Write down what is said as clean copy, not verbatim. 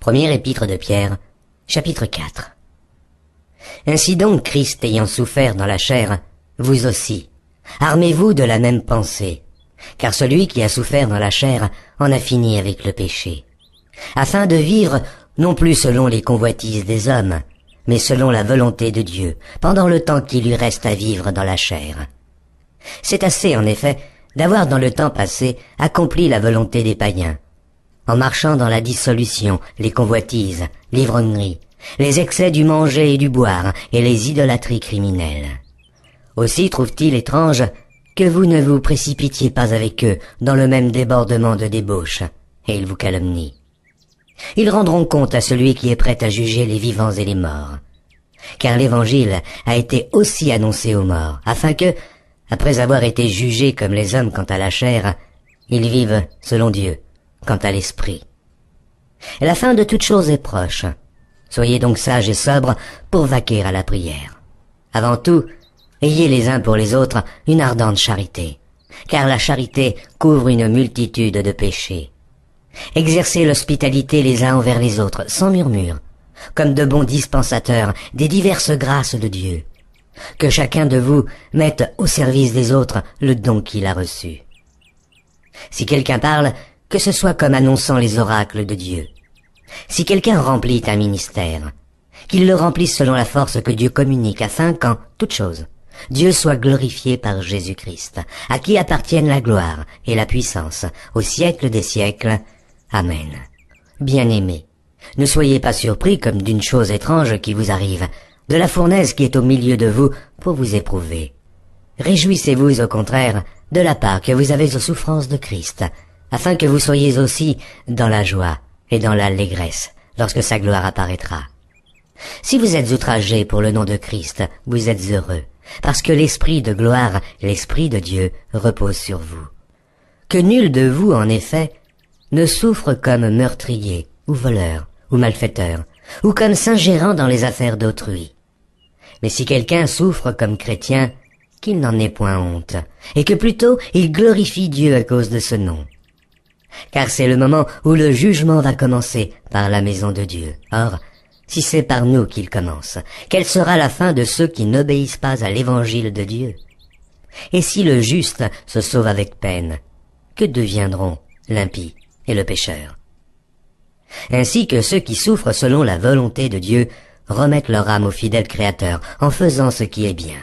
Première épître de Pierre, chapitre 4. Ainsi donc, Christ ayant souffert dans la chair, vous aussi, armez-vous de la même pensée, car celui qui a souffert dans la chair en a fini avec le péché, afin de vivre non plus selon les convoitises des hommes, mais selon la volonté de Dieu, pendant le temps qu'il lui reste à vivre dans la chair. C'est assez, en effet, d'avoir dans le temps passé accompli la volonté des païens, en marchant dans la dissolution, les convoitises, l'ivrognerie, les excès du manger et du boire, et les idolâtries criminelles. Aussi trouve-t-il étrange que vous ne vous précipitiez pas avec eux dans le même débordement de débauche, et ils vous calomnient. Ils rendront compte à celui qui est prêt à juger les vivants et les morts. Car l'évangile a été aussi annoncé aux morts, afin que, après avoir été jugés comme les hommes quant à la chair, ils vivent selon Dieu, quant à l'esprit. Et la fin de toute chose est proche. Soyez donc sages et sobres pour vaquer à la prière. Avant tout, ayez les uns pour les autres une ardente charité, car la charité couvre une multitude de péchés. Exercez l'hospitalité les uns envers les autres, sans murmure, comme de bons dispensateurs des diverses grâces de Dieu. Que chacun de vous mette au service des autres le don qu'il a reçu. Si quelqu'un parle, que ce soit comme annonçant les oracles de Dieu. Si quelqu'un remplit un ministère, qu'il le remplisse selon la force que Dieu communique, afin qu'en toute chose, Dieu soit glorifié par Jésus-Christ, à qui appartiennent la gloire et la puissance, au siècle des siècles. Amen. Bien-aimés, ne soyez pas surpris comme d'une chose étrange qui vous arrive, de la fournaise qui est au milieu de vous pour vous éprouver. Réjouissez-vous au contraire de la part que vous avez aux souffrances de Christ, afin que vous soyez aussi dans la joie et dans l'allégresse lorsque sa gloire apparaîtra. Si vous êtes outragés pour le nom de Christ, vous êtes heureux, parce que l'Esprit de gloire, l'Esprit de Dieu, repose sur vous. Que nul de vous, en effet, ne souffre comme meurtrier, ou voleur, ou malfaiteur, ou comme s'ingérant dans les affaires d'autrui. Mais si quelqu'un souffre comme chrétien, qu'il n'en ait point honte, et que plutôt il glorifie Dieu à cause de ce nom. Car c'est le moment où le jugement va commencer par la maison de Dieu. Or, si c'est par nous qu'il commence, quelle sera la fin de ceux qui n'obéissent pas à l'évangile de Dieu? Et si le juste se sauve avec peine, que deviendront l'impie et le pécheur? Ainsi que ceux qui souffrent selon la volonté de Dieu remettent leur âme au fidèle Créateur en faisant ce qui est bien.